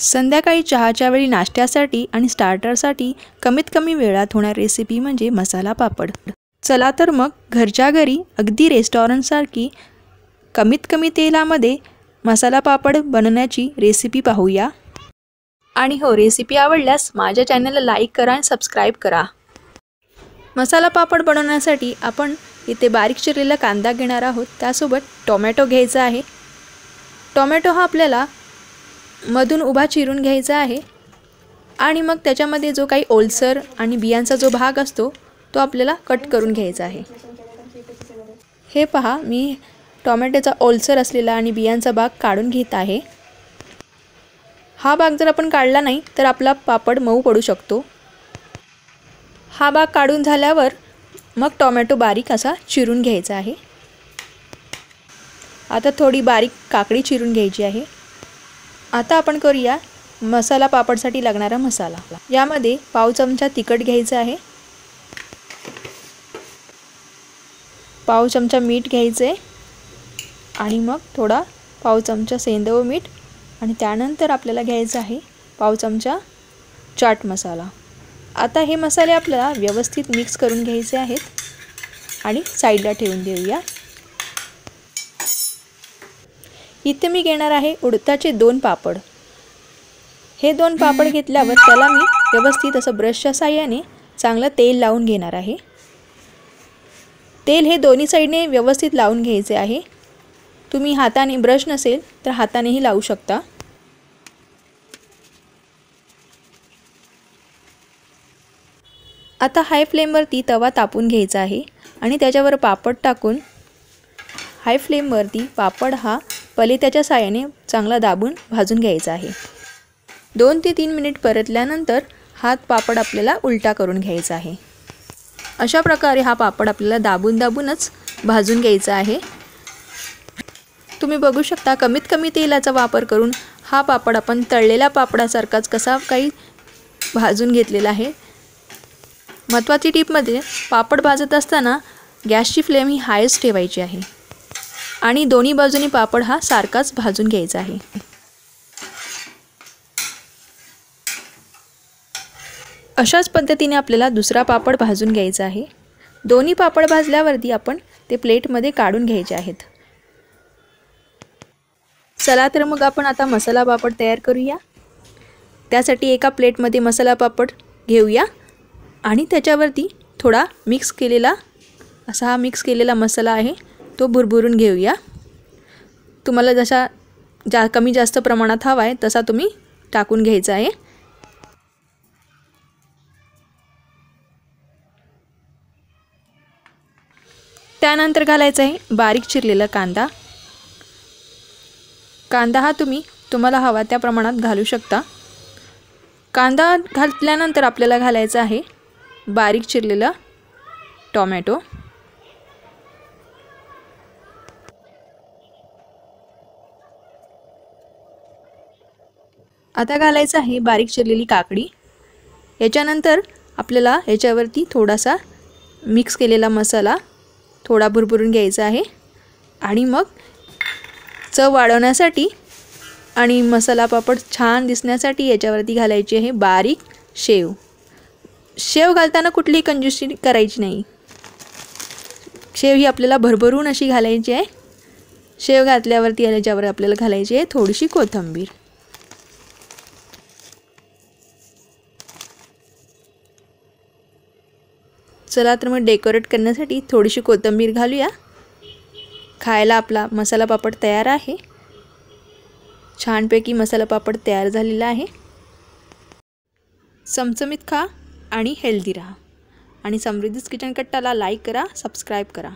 संध्याकाळी चहाच्या वेळी नाश्त्यासाठी आणि स्टार्टरसाठी कमीत कमी वेळात होणारी रेसिपी म्हणजे मसाला पापड। चला तर मग घरच्या घरी अगदी रेस्टॉरंटसारखी कमीत कमी तेलामध्ये मसाला पापड बनवण्याची रेसिपी पाहूया। आणि हो, रेसिपी आवडल्यास माझ्या चॅनलला लाईक करा आणि सबस्क्राइब करा। मसाला पापड बनवण्यासाठी आपण इथे बारीक चिरलेला कांदा घेणार आहोत, त्यासोबत टोमॅटो घ्यायचा आहे। टोमॅटो हा आपल्याला मधून उभा चिरून घ्यायचा आहे आणि मग त्याच्यामध्ये जो काही ओलसर आणि बियांचा जो भाग असतो तो आपल्याला कट करून घ्यायचा आहे। हे पहा, मी टोमॅटोचा ओलसर असलेला आणि बियांचा भाग काढून घेत आहे। हा भाग जर आपण काढला नाही तर आपला पापड मऊ पडू शकतो। हा भाग काढून झाल्यावर मग टोमॅटो बारीक असा चिरून घ्यायचा आहे। आता थोडी बारीक काकडी चिरून घ्यायची आहे। आता आपण करूया मसाला पापडसाठी लागणारा मसाला। यामध्ये पाव चमचा तिखट घ्यायचं आहे, पाव चमचा मीठ घ्यायचे आणि मग थोडा पाव चमचा सेंधव मीठ आणि त्यानंतर आपल्याला घ्यायचं आहे पाव चमचा चाट मसाला। आता हे मसाले आपल्याला व्यवस्थित मिक्स करून घ्यायचे आहेत आणि साईडला ठेवून देऊया। इथे मी घेणार आहे उडदाचे 2 पापड। हे 2 पापड घेतल्यावर त्याला मी व्यवस्थित असं ब्रशच्या साहाय्याने चांगलं तेल लावून घेणार आहे। तेल हे दोन्ही साइडने व्यवस्थित लावून घ्यायचे आहे। तुम्ही हाताने, ब्रश नसेल तर हातानेही लावू शकता। आता हाय फ्लेमवरती तवा तापून घ्यायचा आहे आणि त्याच्यावर पापड टाकून हाय फ्लेमवरती पापड हा पलेत्याच्या साहाय्याने चांगला दाबून भाजून घ्यायचा आहे। 2 ते 3 मिनिट परतल्यानंतर हा पापड आपल्याला उलटा करून घ्यायचा आहे। अशा प्रकारे हा पापड आपल्याला दाबूनच भाजून घ्यायचा आहे। तुम्ही बघू शकता कमीत कमी तेलाचा वापर करून हा पापड आपण तळलेल्या पापडासारखाच कसा काही भाजून घेतलेला आहे। महत्त्वाची टिप म्हणजे पापड भाजत असताना गॅसची फ्लेम ही हायच ठेवायची आहे आणि दोन्ही बाजूनी पापड हा सारखाच भाजून घ्यायचा आहे। अशाच पद्धतीने आपल्याला दुसरा पापड भाजून घ्यायचा आहे। दोन्ही पापड भाजल्यावरती आपण ते प्लेटमध्ये काढून घ्यायचे आहेत। चला तर मग आपण आता मसाला पापड तयार करूया। त्यासाठी एका प्लेटमध्ये मसाला पापड घेऊया आणि त्याच्यावरती थोडा मिक्स केलेला मसाला आहे तो भुरभुरून घेऊया। तुम्हाला जसा कमी जास्त प्रमाणात हवा आहे तसा तुम्ही टाकून घ्यायचा आहे। त्यानंतर घालायचा आहे बारीक चिरलेला कांदा। कांदा हा तुम्हाला हवा त्या प्रमाणात घालू शकता। कांदा घातल्यानंतर आपल्याला घालायचा आहे बारीक चिरलेला टोमॅटो। आता घालायचं आहे बारीक चिरलेली काकडी। याच्यानंतर आपल्याला याच्यावरती थोडासा मिक्स केलेला मसाला थोडा भुरभुरून घ्यायचा आहे आणि मग चव वाढवण्यासाठी आणि मसाला पापड छान दिसण्यासाठी याच्यावरती घालायची आहे बारीक शेव। शेव घालताना कुठलीही कंजूसी करायची नाही। शेव ही आपल्याला भरभरून अशी घालायची आहे। शेव घातल्यावरती याच्यावर आपल्याला घालायची आहे थोडीशी कोथिंबीर। चला तर मग डेकोरेट करण्यासाठी थोडीशी कोथिंबीर घालूया। खायला आपला मसाला पापड तयार आहे। छानपैकी मसाला पापड तयार झालेला आहे। चमचमीत खा आणि हेल्दी रहा आणि समृद्धीज किचन कट्टाला लाईक करा, सबस्क्राइब करा।